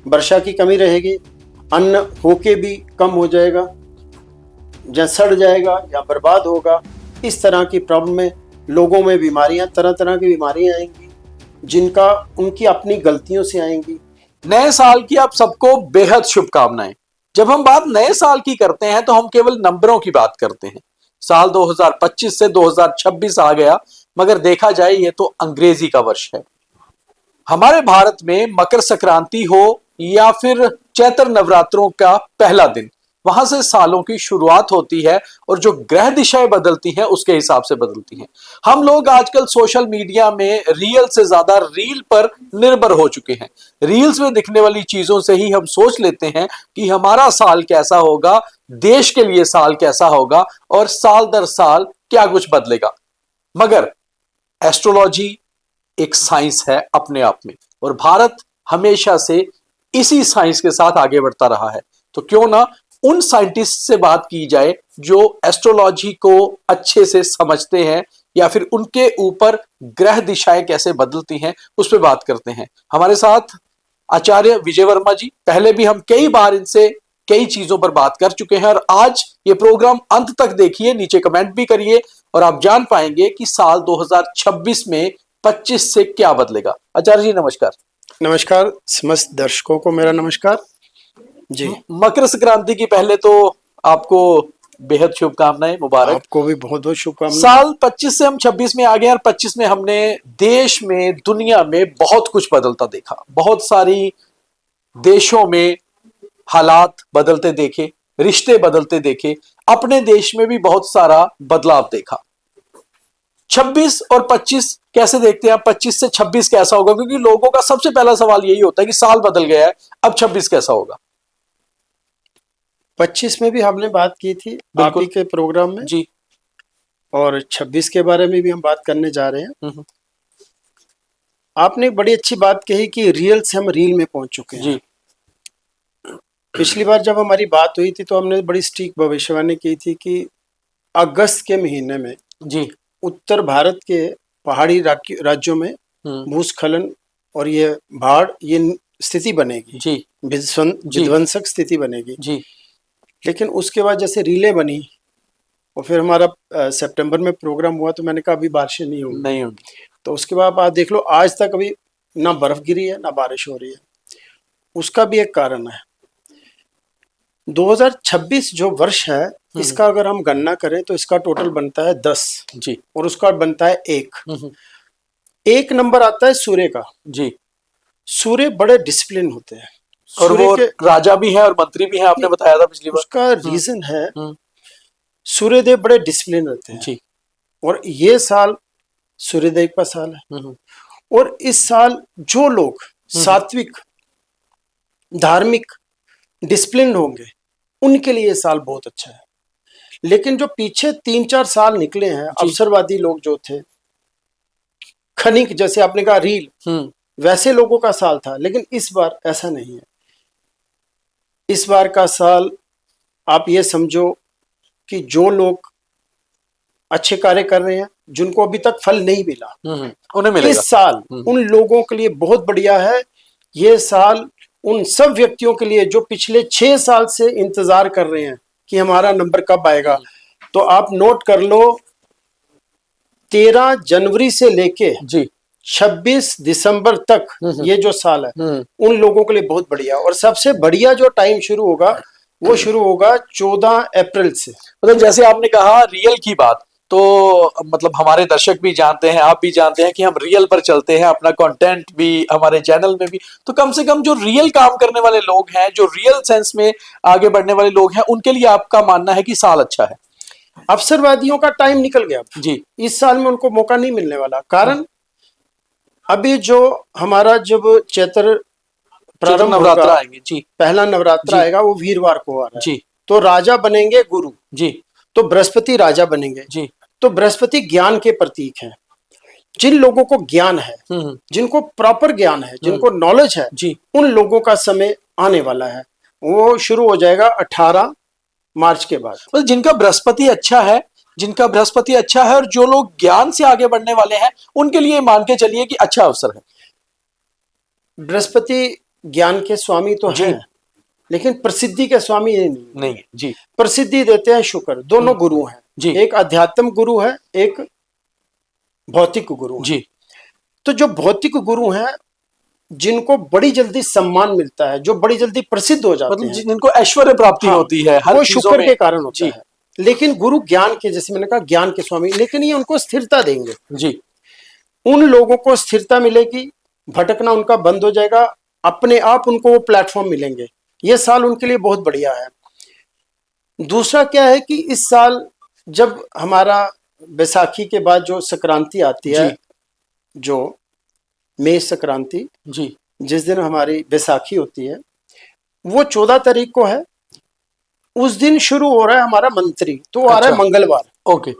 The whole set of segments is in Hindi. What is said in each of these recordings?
वर्षा की कमी रहेगी, अन्न होके भी कम हो जाएगा, या सड़ जाएगा या बर्बाद होगा। इस तरह की प्रॉब्लम में लोगों में बीमारियां, तरह तरह की बीमारियां आएंगी, जिनका उनकी अपनी गलतियों से आएंगी। नए साल की आप सबको बेहद शुभकामनाएं। जब हम बात नए साल की करते हैं तो हम केवल नंबरों की बात करते हैं। साल 2025 से 2026 आ गया, मगर देखा जाए ये तो अंग्रेजी का वर्ष है। हमारे भारत में मकर संक्रांति हो या फिर चैत्र नवरात्रों का पहला दिन, वहां से सालों की शुरुआत होती है और जो ग्रह दिशाएं बदलती हैं उसके हिसाब से बदलती हैं। हम लोग आजकल सोशल मीडिया में रियल से ज्यादा रील पर निर्भर हो चुके हैं। रील्स में दिखने वाली चीजों से ही हम सोच लेते हैं कि हमारा साल कैसा होगा, देश के लिए साल कैसा होगा और साल दर साल क्या कुछ बदलेगा। मगर एस्ट्रोलॉजी एक साइंस है अपने आप में, और भारत हमेशा से इसी साइंस के साथ आगे बढ़ता रहा है। तो क्यों ना उन साइंटिस्ट से बात की जाए जो एस्ट्रोलॉजी को अच्छे से समझते हैं, या फिर उनके ऊपर ग्रह दिशाएं कैसे बदलती हैं उस पर बात करते हैं। हमारे साथ आचार्य विजय वर्मा जी, पहले भी हम कई बार इनसे कई चीजों पर बात कर चुके हैं, और आज ये प्रोग्राम अंत तक देखिए, नीचे कमेंट भी करिए और आप जान पाएंगे कि साल 2026 में 25 से क्या बदलेगा। आचार्य जी नमस्कार। नमस्कार, समस्त दर्शकों को मेरा नमस्कार जी। मकर संक्रांति की पहले तो आपको बेहद शुभकामनाएं, मुबारक। आपको भी बहुत बहुत शुभकामनाएं। साल 25 से हम 26 में आ गए और 25 में हमने देश में, दुनिया में बहुत कुछ बदलता देखा। बहुत सारी देशों में हालात बदलते देखे, रिश्ते बदलते देखे, अपने देश में भी बहुत सारा बदलाव देखा। 26 और 25 कैसे देखते हैं आप? 25 से 26 कैसा होगा? क्योंकि लोगों का सबसे पहला सवाल यही होता है कि साल बदल गया है, अब 26 कैसा होगा। 25 में भी हमने बात की थी आप ही के प्रोग्राम में जी, और 26 के बारे में भी हम बात करने जा रहे हैं। आपने बड़ी अच्छी बात कही कि रियल से हम रील में पहुंच चुके हैं जी। पिछली बार जब हमारी बात हुई थी तो हमने बड़ी स्टीक भविष्यवाणी की थी कि अगस्त के महीने में जी उत्तर भारत के पहाड़ी राज्यों में भूस्खलन और ये बाढ़, ये स्थिति बनेगी जी, विध्वंसक स्थिति बनेगी जी। लेकिन उसके बाद जैसे रीलें बनी और फिर हमारा सितंबर में प्रोग्राम हुआ तो मैंने कहा अभी बारिशें नहीं होंगी। तो उसके बाद आप देख लो आज तक अभी ना बर्फ गिरी है ना बारिश हो रही है। उसका भी एक कारण है। 2026 जो वर्ष है इसका अगर हम गणना करें तो इसका टोटल बनता है 10 जी, और उसका बनता है 1। एक नंबर आता है सूर्य का जी। सूर्य बड़े डिसिप्लिन होते हैं और वो राजा भी है और मंत्री भी है, आपने बताया था पिछली बार। उसका रीजन है सूर्यदेव बड़े डिसिप्लिन रहते हैं जी। और ये साल सूर्यदेव का साल है और इस साल जो लोग सात्विक, धार्मिक, डिसिप्लिन होंगे उनके लिए ये साल बहुत अच्छा है। लेकिन जो पीछे 3-4 साल निकले हैं, अवसरवादी लोग जो थे, खनिक जैसे आपने कहा रील, वैसे लोगों का साल था। लेकिन इस बार ऐसा नहीं है। इस बार का साल आप ये समझो कि जो लोग अच्छे कार्य कर रहे हैं, जिनको अभी तक फल नहीं मिला, उन्हें मिलेगा। इस साल उन लोगों के लिए बहुत बढ़िया है। ये साल उन सब व्यक्तियों के लिए जो पिछले 6 साल से इंतजार कर रहे हैं कि हमारा नंबर कब आएगा। तो आप नोट कर लो, 13 जनवरी से लेके 26 दिसंबर तक ये जो साल है उन लोगों के लिए बहुत बढ़िया। और सबसे बढ़िया जो टाइम शुरू होगा वो शुरू होगा 14 अप्रैल से। मतलब जैसे आपने कहा रियल की बात, तो मतलब हमारे दर्शक भी जानते हैं, आप भी जानते हैं कि हम रियल पर चलते हैं, अपना कंटेंट भी हमारे चैनल में भी। तो कम से कम जो रियल काम करने वाले लोग हैं, जो रियल सेंस में आगे बढ़ने वाले लोग हैं, उनके लिए आपका मानना है कि साल अच्छा है। अवसरवादियों का टाइम निकल गया जी। इस साल में उनको मौका नहीं मिलने वाला। कारण अभी जो हमारा जब चैत्र प्रारंभ नवरात्र आएंगे जी, पहला नवरात्र आएगा वो वीरवार को आ रहा है जी। तो राजा बनेंगे गुरु जी, तो बृहस्पति राजा बनेंगे जी। तो बृहस्पति ज्ञान के प्रतीक हैं। जिन लोगों को ज्ञान है, जिनको प्रॉपर ज्ञान है, जिनको नॉलेज है जी, उन लोगों का समय आने वाला है। वो शुरू हो जाएगा 18 मार्च के बाद। मतलब जिनका बृहस्पति अच्छा है, जिनका बृहस्पति अच्छा है और जो लोग ज्ञान से आगे बढ़ने वाले हैं, उनके लिए मान के चलिए कि अच्छा अवसर है। बृहस्पति ज्ञान के स्वामी तो जी। हैं, लेकिन प्रसिद्धि के स्वामी ये नहीं। नहीं है जी। प्रसिद्धि देते हैं शुक्र, दोनों गुरु हैं जी। एक अध्यात्म गुरु है, एक भौतिक गुरु है। जी। तो जो भौतिक गुरु हैं, जिनको बड़ी जल्दी सम्मान मिलता है, जो बड़ी जल्दी प्रसिद्ध हो जाते मतलब हैं, जिनको ऐश्वर्य प्राप्ति हाँ, होती है हर वो चीजों शुक्र में। के कारण होता जी। है। लेकिन गुरु ज्ञान के, जैसे मैंने कहा, ज्ञान के स्वामी, लेकिन ये उनको स्थिरता देंगे। जी। उन लोगों को स्थिरता मिलेगी, भटकना उनका बंद हो जाएगा, अपने आप उनको वो प्लेटफॉर्म मिलेंगे। ये साल उनके लिए बहुत बढ़िया है। दूसरा क्या है कि इस साल जब हमारा बैसाखी के बाद जो संक्रांति आती है, जी। जो मेष संक्रांति, जी। जिस दिन हमारी बैसाखी होती है, वो 14 तारीख को है। उस दिन शुरू हो रहा है हमारा मंत्री, तो आ रहा है अच्छा। मंगलवार। ओके।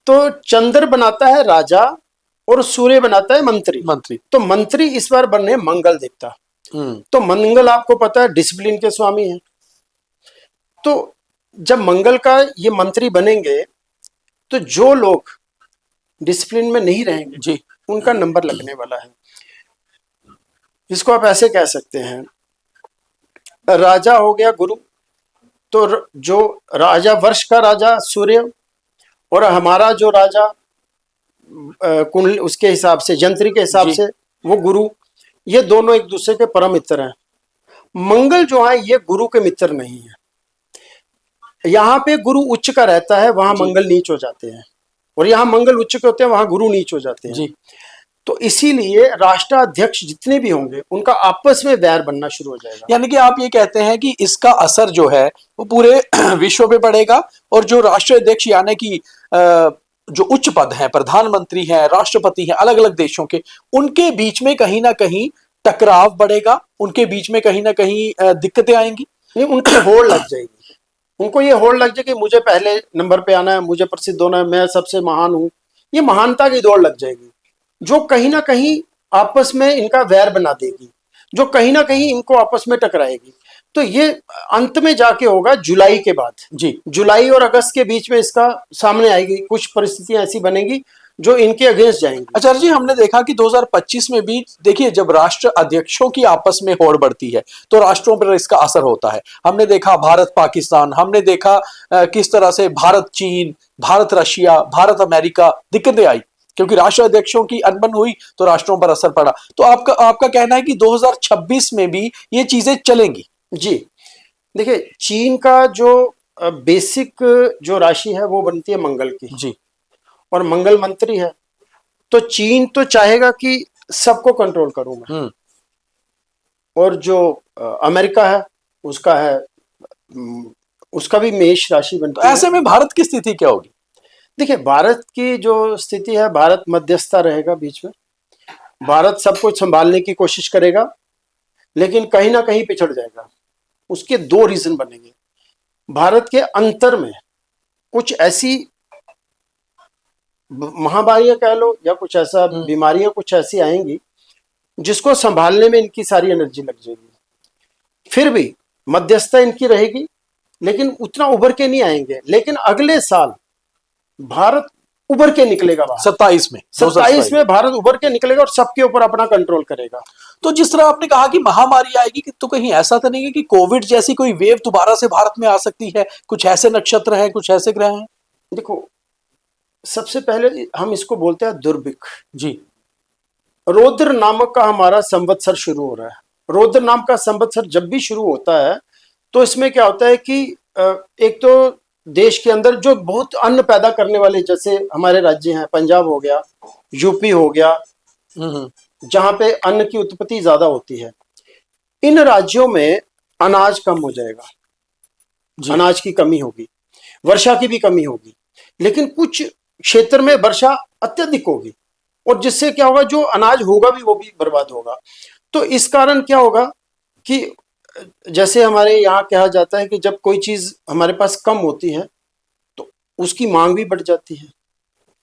तो चंद्र बनाता है राजा और सूर्य बनाता है मंत्री। मंत्री। तो मंत्री इस बार बने मंगल देवता। तो मंगल आपको पता है डिसिप्लिन के स्वामी हैं। तो जब मंगल का ये मंत्री बनेंगे, तो जो लोग डिसिप्लिन में नहीं रहेंगे जी। उनका नंबर लगने वाला है। इसको आप ऐसे कह सकते हैं, राजा हो गया गुरु, तो जो राजा, वर्ष का राजा सूर्य, और हमारा जो राजा कुंडली, उसके हिसाब से, जंत्री के हिसाब जी। से वो गुरु, ये दोनों एक दूसरे के परम मित्र हैं। मंगल जो है ये गुरु के मित्र नहीं है। यहाँ पे गुरु उच्च का रहता है, वहां जी। मंगल नीच हो जाते हैं, और यहाँ मंगल उच्च के होते हैं, वहां गुरु नीच हो जाते हैं। जी। तो इसीलिए राष्ट्राध्यक्ष जितने भी होंगे उनका आपस में वैर बनना शुरू हो जाएगा। यानी कि आप ये कहते हैं कि इसका असर जो है वो पूरे विश्व पे पड़ेगा, और जो राष्ट्रीय अध्यक्ष यानी कि जो उच्च पद हैं, प्रधानमंत्री हैं, राष्ट्रपति हैं अलग अलग देशों के, उनके बीच में कहीं ना कहीं टकराव बढ़ेगा, उनके बीच में कहीं ना कहीं दिक्कतें आएंगी। नहीं, उनको होड़ लग जाएगी। उनको ये होड़ लग जाएगी, मुझे पहले नंबर पे आना है, मुझे प्रसिद्ध होना है, मैं सबसे महान हूं। ये महानता की दौड़ लग जाएगी, जो कहीं ना कहीं आपस में इनका वैर बना देगी, जो कहीं ना कहीं इनको आपस में टकराएगी। तो ये अंत में जाके होगा जुलाई के बाद। जी। जुलाई और अगस्त के बीच में इसका सामने आएगी, कुछ परिस्थितियां ऐसी बनेगी जो इनके अगेंस्ट जाएंगी। आचार्य जी, हमने देखा कि 2025 में भी देखिए, जब राष्ट्र अध्यक्षों की आपस में होड़ बढ़ती है तो राष्ट्रों पर इसका असर होता है। हमने देखा भारत पाकिस्तान, हमने देखा किस तरह से भारत चीन, भारत रशिया, भारत अमेरिका दिक्कतें आई, क्योंकि राष्ट्र अध्यक्षों की अनबन हुई तो राष्ट्रों पर असर पड़ा। तो आपका कहना है कि 2026 में भी ये चीजें चलेंगी? जी, देखिए, चीन का जो बेसिक जो राशि है वो बनती है मंगल की। जी। और मंगल मंत्री है, तो चीन तो चाहेगा कि सबको कंट्रोल करूं मैं। और जो अमेरिका है, उसका है, उसका भी मेष राशि बनती है। ऐसे में भारत की स्थिति क्या होगी? देखिए, भारत की जो स्थिति है, भारत मध्यस्थता रहेगा बीच में। भारत सब कुछ संभालने की कोशिश करेगा, लेकिन कहीं ना कहीं पिछड़ जाएगा। उसके दो रीजन बनेंगे। भारत के अंतर में कुछ ऐसी महामारियां कह लो, या कुछ ऐसा बीमारियां कुछ ऐसी आएंगी जिसको संभालने में इनकी सारी एनर्जी लग जाएगी। फिर भी मध्यस्थता इनकी रहेगी, लेकिन उतना उभर के नहीं आएंगे। लेकिन अगले साल भारत उभर के निकलेगा। 27 में भारत उभर के निकलेगा और सबके ऊपर अपना कंट्रोल करेगा। तो जिस तरह आपने कहा कि महामारी आएगी, तो कहीं ऐसा तो नहीं है कि कोविड जैसी कोई वेव दोबारा से भारत में आ सकती है? कुछ ऐसे नक्षत्र हैं, कुछ ऐसे ग्रह हैं? देखो, सबसे पहले हम इसको बोलते हैं दुर्भिक्ष। जी। रौद्र नामक का हमारा संवत्सर शुरू हो रहा है। रौद्र नाम का संवत्सर जब भी शुरू होता है, तो इसमें क्या होता है कि एक तो देश के अंदर जो बहुत अन्न पैदा करने वाले, जैसे हमारे राज्य हैं, पंजाब हो गया, यूपी हो गया, जहां पे अन्न की उत्पत्ति ज्यादा होती है, इन राज्यों में अनाज कम हो जाएगा, अनाज की कमी होगी, वर्षा की भी कमी होगी। लेकिन कुछ क्षेत्र में वर्षा अत्यधिक होगी, और जिससे क्या होगा, जो अनाज होगा भी वो भी बर्बाद होगा। तो इस कारण क्या होगा कि जैसे हमारे यहाँ कहा जाता है कि जब कोई चीज हमारे पास कम होती है तो उसकी मांग भी बढ़ जाती है।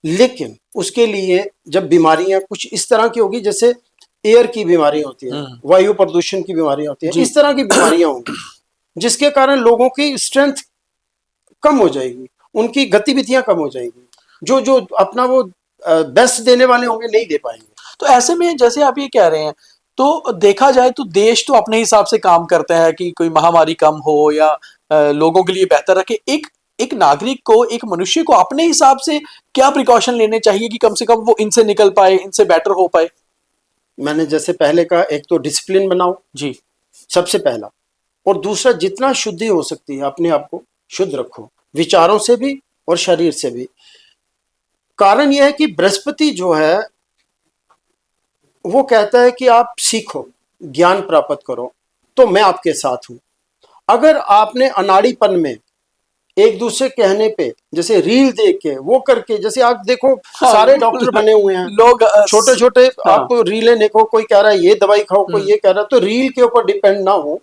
लेकिन उसके लिए जब बीमारियां कुछ इस तरह की होगी, जैसे एयर की बीमारियां होती हैं, वायु प्रदूषण की बीमारियां होती हैं, इस तरह की बीमारियां होंगी, जिसके कारण लोगों की स्ट्रेंथ कम हो जाएगी, उनकी गतिविधियां कम हो जाएगी, जो जो अपना वो बेस्ट देने वाले होंगे नहीं दे पाएंगे। तो ऐसे में जैसे आप ये कह रहे हैं तो देखा जाए तो देश तो अपने हिसाब से काम करता है कि कोई महामारी कम हो या लोगों के लिए बेहतर रखे। एक नागरिक को, एक मनुष्य को अपने हिसाब से क्या प्रिकॉशन लेने चाहिए कि कम से कम वो इनसे निकल पाए, इनसे बेटर हो पाए? मैंने जैसे पहले कहा, एक तो डिसिप्लिन बनाओ जी, सबसे पहला, और दूसरा जितना शुद्धि हो सकती है अपने आप को शुद्ध रखो, विचारों से भी और शरीर से भी। कारण यह है कि बृहस्पति जो है वो कहता है कि आप सीखो, ज्ञान प्राप्त करो, तो मैं आपके साथ हूं। अगर आपने अनाड़ीपन में एक दूसरे कहने पे, जैसे रील देख के वो करके, जैसे आप देखो हाँ, सारे डॉक्टर बने हुए हैं, लोग छोटे छोटे, हाँ, आप रीलें देखो, कोई कह रहा है ये दवाई खाओ, कोई ये कह रहा है, तो रील के ऊपर डिपेंड ना हो,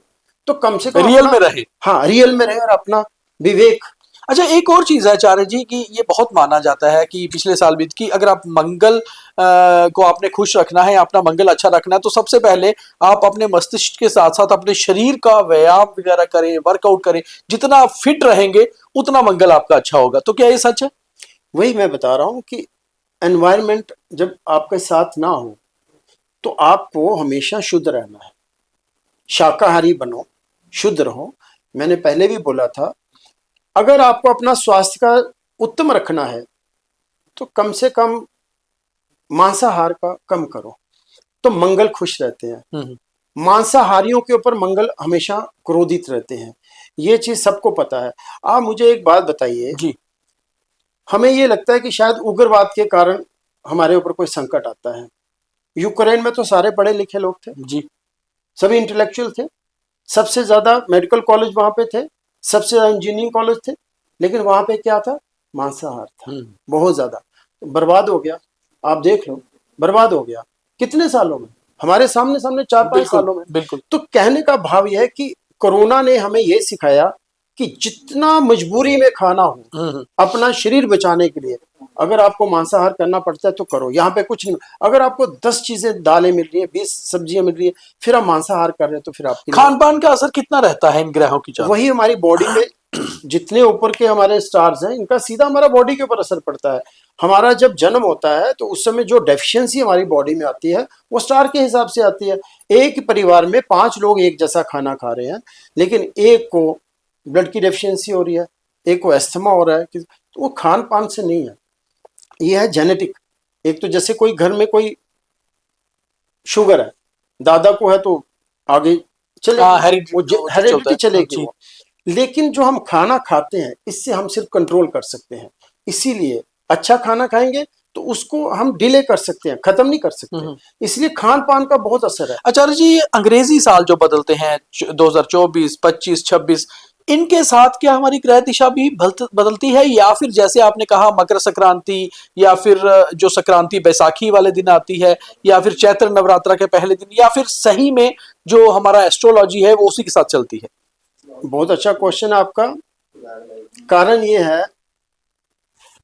तो कम से कम रियल में रहे। हाँ, रियल में रहे और अपना विवेक। अच्छा, एक और चीज है आचार्य जी कि ये बहुत माना जाता है कि पिछले साल भी कि अगर आप मंगल को आपने खुश रखना है, अपना मंगल अच्छा रखना है, तो सबसे पहले आप अपने मस्तिष्क के साथ साथ अपने शरीर का व्यायाम वगैरह करें, वर्कआउट करें। जितना आप फिट रहेंगे उतना मंगल आपका अच्छा होगा। तो क्या ये सच है? वही मैं बता रहा हूं कि एनवायरमेंट जब आपके साथ ना हो तो आपको हमेशा शुद्ध रहना है, शाकाहारी बनो, शुद्ध रहो। मैंने पहले भी बोला था, अगर आपको अपना स्वास्थ्य का उत्तम रखना है तो कम से कम मांसाहार का कम करो, तो मंगल खुश रहते हैं। मांसाहारियों के ऊपर मंगल हमेशा क्रोधित रहते हैं, ये चीज सबको पता है। आप मुझे एक बात बताइए जी, हमें ये लगता है कि शायद उग्रवाद के कारण हमारे ऊपर कोई संकट आता है। यूक्रेन में तो सारे पढ़े लिखे लोग थे जी, सभी इंटेलेक्चुअल थे, सबसे ज्यादा मेडिकल कॉलेज वहां पे थे, सबसे ज्यादा इंजीनियरिंग कॉलेज थे, लेकिन वहां पे क्या था? मांसाहार था, बहुत ज्यादा। बर्बाद हो गया, आप देख लो, बर्बाद हो गया कितने सालों में, हमारे सामने सामने 4-5 सालों में। बिल्कुल। तो कहने का भाव यह है कि कोरोना ने हमें यह सिखाया कि जितना मजबूरी में खाना हो अपना शरीर बचाने के लिए, अगर आपको मांसाहार करना पड़ता है तो करो, यहाँ पे कुछ नहीं। अगर आपको 10 चीजें, दालें मिल रही है, 20 सब्जियां मिल रही है, फिर आप मांसाहार कर रहे हैं, तो फिर आपके खान पान का असर कितना रहता है इन ग्रहों की चाल? वही हमारी बॉडी में जितने ऊपर के हमारे स्टार्स हैं, इनका सीधा हमारा बॉडी के ऊपर असर पड़ता है। हमारा जब जन्म होता है तो उस समय जो डेफिशिएंसी हमारी बॉडी में आती है वो स्टार के हिसाब से आती है। एक परिवार में 5 लोग एक जैसा खाना खा रहे हैं, लेकिन एक को ब्लड की डेफिशिएंसी हो रही है, एक को एस्थमा हो रहा है, तो वो खान पान से नहीं है, ये है जेनेटिक। एक तो जैसे कोई घर में कोई शुगर है, दादा को है तो आगे चलेगी, हेरिडिटी चलेगी वो। लेकिन जो हम खाना खाते हैं इससे हम सिर्फ कंट्रोल कर सकते हैं, इसीलिए अच्छा खाना खाएंगे तो उसको हम डिले कर सकते हैं, खत्म नहीं कर सकते। इसलिए खान पान का बहुत असर है। आचार्य जी, अंग्रेजी साल जो बदलते हैं 2024, 25, 26, इनके साथ क्या हमारी ग्रह दिशा भी बदलती है, या फिर जैसे आपने कहा मकर संक्रांति, या फिर जो संक्रांति बैसाखी वाले दिन आती है, या फिर चैत्र नवरात्र के पहले दिन, या फिर सही में जो हमारा एस्ट्रोलॉजी है वो उसी के साथ चलती है? बहुत अच्छा क्वेश्चन है आपका। कारण ये है,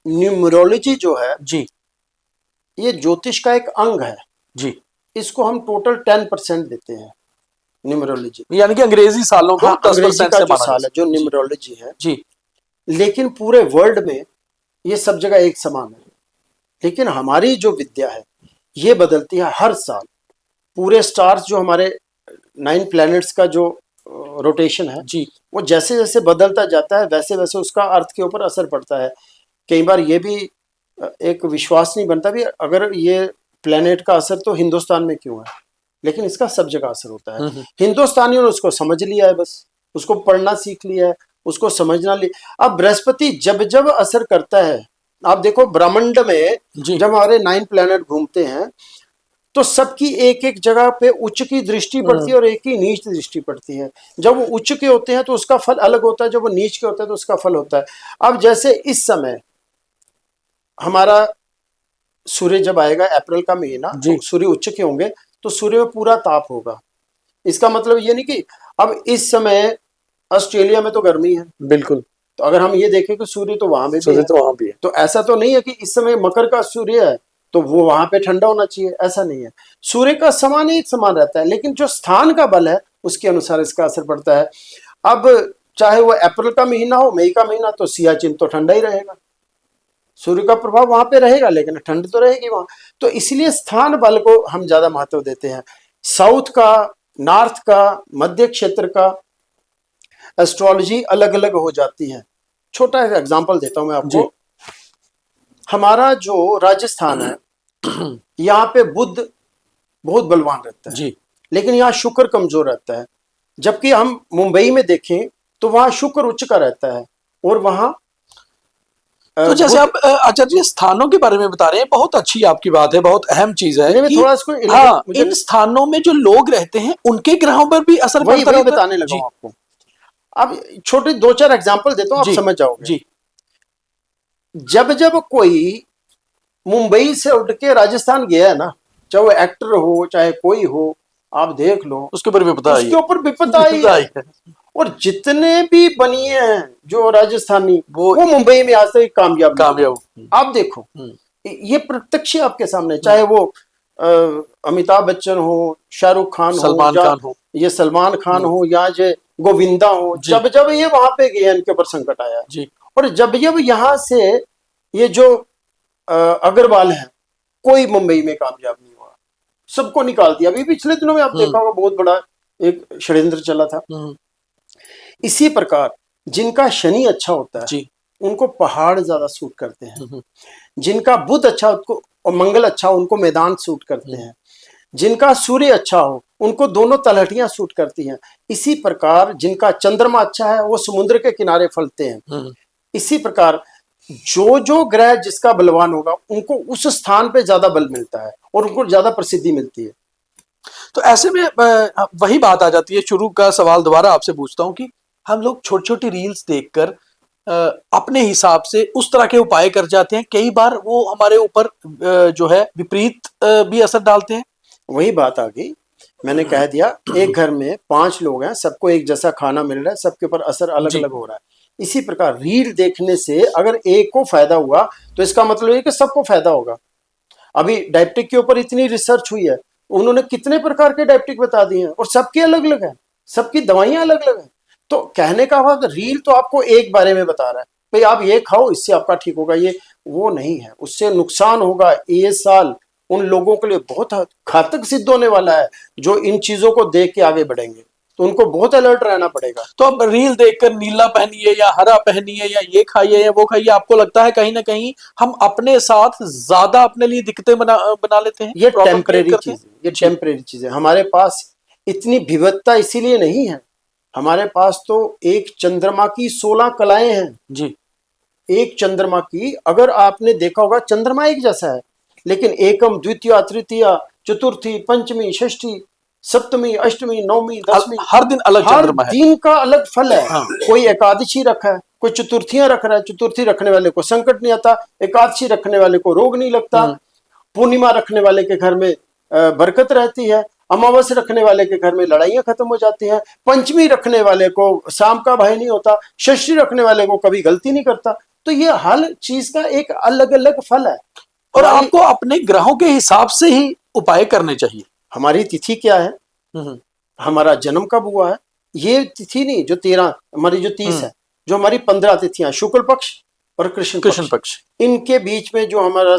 न्यूमरोलॉजी जो है जी, ये ज्योतिष का एक अंग है जी, इसको हम टोटल 10% देते हैं न्यूमरोलॉजी, यानी कि अंग्रेजी सालों को हाँ, 10% अंग्रेजी का से जो माना साल है, जो जी, न्यूमरोलॉजी है जी, लेकिन पूरे वर्ल्ड में ये सब जगह एक समान है। लेकिन हमारी जो विद्या है ये बदलती है हर साल। पूरे स्टार्स जो हमारे 9 प्लैनेट्स का जो रोटेशन है जी, वो जैसे जैसे बदलता जाता है वैसे वैसे उसका अर्थ के ऊपर असर पड़ता है। कई बार ये भी एक विश्वास नहीं बनता भी, अगर ये प्लेनेट का असर तो हिंदुस्तान में क्यों है, लेकिन इसका सब जगह असर होता है। हिंदुस्तानियों ने उसको समझ लिया है, बस उसको पढ़ना सीख लिया है, उसको समझना लिया। अब बृहस्पति जब जब असर करता है, आप देखो ब्रह्मांड में जब हमारे 9 प्लैनेट घूमते हैं तो सबकी एक एक जगह पे उच्च की दृष्टि पड़ती है और एक ही नीच दृष्टि पड़ती है। जब वो उच्च के होते हैं तो उसका फल अलग होता है, जब वो नीच के होते हैं तो उसका फल होता है। अब जैसे इस समय हमारा सूर्य जब आएगा अप्रैल का महीना, तो सूर्य उच्च के होंगे तो सूर्य में पूरा ताप होगा। इसका मतलब ये नहीं कि अब इस समय ऑस्ट्रेलिया में तो गर्मी है, बिल्कुल, तो अगर हम ये देखें कि सूर्य तो वहां भी है, तो वहां भी है, तो ऐसा तो नहीं है कि इस समय मकर का सूर्य है तो वो वहां पे ठंडा होना चाहिए, ऐसा नहीं है। सूर्य का समान ही समान रहता है, लेकिन जो स्थान का बल है उसके अनुसार इसका असर पड़ता है। अब चाहे वो अप्रैल का महीना हो, मई का महीना, तो सियाचिन तो ठंडा ही रहेगा, सूर्य का प्रभाव वहां पे रहेगा लेकिन ठंड तो रहेगी वहां। तो इसलिए स्थान बल को हम ज्यादा महत्व देते हैं। साउथ का, नॉर्थ का, मध्य क्षेत्र का एस्ट्रोलॉजी अलग अलग हो जाती है। छोटा एग्जांपल देता हूं मैं आपको। हमारा जो राजस्थान है, यहाँ पे बुध बहुत बलवान रहता है जी, लेकिन यहाँ शुक्र कमजोर रहता है। जबकि हम मुंबई में देखें तो वहां शुक्र उच्च का रहता है और वहां तो जैसे आप आचार्य जी स्थानों के बारे में बता रहे हैं, बहुत अच्छी आपकी बात है, बहुत अहम चीज है कि थोड़ा इसको हाँ, मुझे इन स्थानों में जो लोग रहते हैं उनके ग्रहों पर भी असर वही पड़ता वही रहता है। बताने लगा जी, हूं आपको। अब छोटे 2-4 एग्जांपल देता हूं, आप जी, समझ जाओगे। जी, जब जब कोई मुंबई से उठ के राजस्थान गया है ना, चाहे वो एक्टर हो चाहे कोई हो, आप देख लो उसके ऊपर भी पता उसके ऊपर विपदा आई विपदा है। आई है। और जितने भी बनिए हैं जो राजस्थानी, वो वो मुंबई में आज तक कामयाब नहीं हुए। कामयाब। आप देखो, ये प्रत्यक्ष है आपके सामने, चाहे वो अमिताभ बच्चन हो, शाहरुख खान हो, सलमान या खान हो, ये सलमान खान हो, या जो गोविंदा हो, जी, जब जब ये वहां पे गए इनके ऊपर संकट आया। जी, और जब जब यहाँ से ये जो अग्रवाल है, कोई मुंबई में कामयाब नहीं हुआ, सबको निकाल दिया। अभी पिछले दिनों में आप देखा होगा, बहुत बड़ा एक षड्यंत्र चला था। इसी प्रकार जिनका शनि अच्छा होता है जी, उनको पहाड़ ज्यादा सूट करते हैं, जिनका बुध अच्छा उनको और मंगल अच्छा उनको मैदान सूट करते हैं, जिनका सूर्य अच्छा हो उनको दोनों तलहटियां सूट करती हैं। इसी प्रकार जिनका चंद्रमा अच्छा है वो समुद्र के किनारे फलते हैं। इसी प्रकार जो जो ग्रह जिसका बलवान होगा उनको उस स्थान पे ज्यादा बल मिलता है और उनको ज्यादा प्रसिद्धि मिलती है। तो ऐसे में वही बात आ जाती है, शुरू का सवाल दोबारा आपसे पूछता हूँ कि हम लोग छोटी छोटी रील्स देखकर अपने हिसाब से उस तरह के उपाय कर जाते हैं, कई बार वो हमारे ऊपर जो है विपरीत भी असर डालते हैं। वही बात आ गई, मैंने कह दिया, एक घर में 5 लोग हैं, सबको एक जैसा खाना मिल रहा है, सबके ऊपर असर अलग अलग हो रहा है। इसी प्रकार रील देखने से अगर एक को फायदा हुआ तो इसका मतलब है कि सबको फायदा होगा। अभी डायबिटिक के ऊपर इतनी रिसर्च हुई है, उन्होंने कितने प्रकार के डायबिटिक बता दिए हैं और सबके अलग अलग हैं, सबकी दवाइयां अलग अलग हैं। तो कहने का भाव रील तो आपको एक बारे में बता रहा है, भाई आप ये खाओ इससे आपका ठीक होगा, ये वो नहीं है, उससे नुकसान होगा। ये साल उन लोगों के लिए बहुत घातक सिद्ध होने वाला है जो इन चीजों को देख के आगे बढ़ेंगे, तो उनको बहुत अलर्ट रहना पड़ेगा। तो अब रील देखकर नीला पहनिए या हरा पहनिए या ये खाइए या वो खाइए, आपको लगता है कहीं ना कहीं हम अपने साथ ज्यादा अपने लिए दिक्कतें बना लेते हैं? ये टेम्परेरी चीज है, ये टेम्परेरी चीज है। हमारे पास इतनी विविधता इसीलिए नहीं है, हमारे पास तो एक चंद्रमा की 16 कलाएं हैं जी, एक चंद्रमा की। अगर आपने देखा होगा चंद्रमा एक जैसा है, लेकिन एकम द्वितीय तृतीय चतुर्थी पंचमी षष्ठी सप्तमी अष्टमी नवमी दसवीं, हर दिन अलग हर चंद्रमा है। दिन का अलग फल है। हाँ। कोई एकादशी रखा है, कोई चतुर्थियां रख रहा है, चतुर्थी रखने वाले को संकट नहीं आता, एकादशी रखने वाले को रोग नहीं लगता, पूर्णिमा रखने वाले के घर में बरकत रहती है, अमावस्या रखने वाले के घर में लड़ाइयां खत्म हो जाती हैं, पंचमी रखने वाले को शाम का भय नहीं होता, षष्ठी रखने वाले को कभी गलती नहीं करता। तो ये हर चीज का एक अलग अलग फल है और आपको अपने ग्रहों के हिसाब से ही उपाय करने चाहिए। हमारी तिथि क्या है, हमारा जन्म कब हुआ है, ये तिथि नहीं जो 13, हमारी जो 30 है, जो हमारी 15 तिथियां शुक्ल पक्ष और कृष्ण पक्ष, इनके बीच में जो हमारा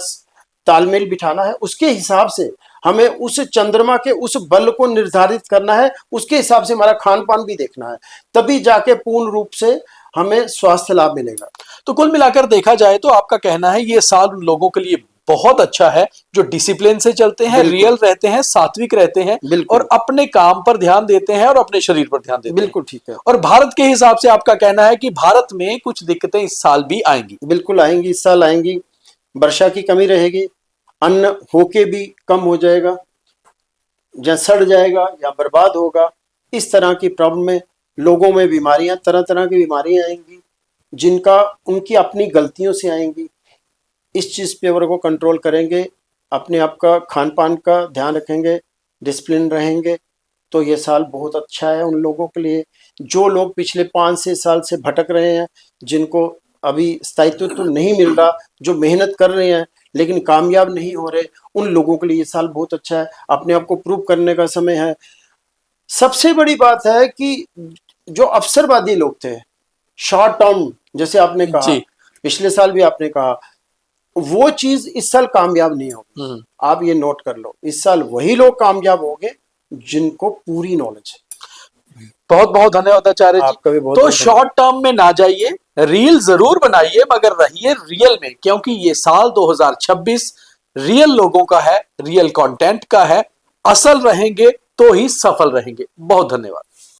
तालमेल बिठाना है, उसके हिसाब से हमें उस चंद्रमा के उस बल को निर्धारित करना है, उसके हिसाब से हमारा खान पान भी देखना है, तभी जाके पूर्ण रूप से हमें स्वास्थ्य लाभ मिलेगा। तो कुल मिलाकर देखा जाए तो आपका कहना है ये साल उन लोगों के लिए बहुत अच्छा है जो डिसिप्लिन से चलते हैं, रियल रहते हैं, सात्विक रहते हैं और अपने काम पर ध्यान देते हैं और अपने शरीर पर ध्यान देते हैं। बिल्कुल ठीक है। और भारत के हिसाब से आपका कहना है कि भारत में कुछ दिक्कतें इस साल भी आएंगी। बिल्कुल आएंगी, इस साल आएंगी। वर्षा की कमी रहेगी, अन्न होके भी कम हो जाएगा, या सड़ जाएगा या बर्बाद होगा, इस तरह की प्रॉब्लम में लोगों में बीमारियां, तरह तरह की बीमारियां आएंगी जिनका उनकी अपनी गलतियों से आएंगी। इस चीज़ पे अगर को कंट्रोल करेंगे, अपने आप का खान पान का ध्यान रखेंगे, डिसिप्लिन रहेंगे, तो ये साल बहुत अच्छा है उन लोगों के लिए जो लोग पिछले 5-6 साल से भटक रहे हैं, जिनको अभी स्थायित्व तो नहीं मिल रहा, जो मेहनत कर रहे हैं लेकिन कामयाब नहीं हो रहे, उन लोगों के लिए ये साल बहुत अच्छा है। अपने आप को प्रूव करने का समय है। सबसे बड़ी बात है कि जो अवसरवादी लोग थे, शॉर्ट टर्म, जैसे आपने कहा, पिछले साल भी आपने कहा, वो चीज इस साल कामयाब नहीं होगी। आप ये नोट कर लो, इस साल वही लोग कामयाब होंगे जिनको पूरी नॉलेज है। बहुत बहुत धन्यवाद आचार्य आपका भी जी। बहुत तो बहुत शॉर्ट टर्म में ना जाइए, रील जरूर बनाइए, मगर रहिए रियल में, क्योंकि ये साल 2026 रियल लोगों का है, रियल कंटेंट का है। असल रहेंगे तो ही सफल रहेंगे। बहुत धन्यवाद।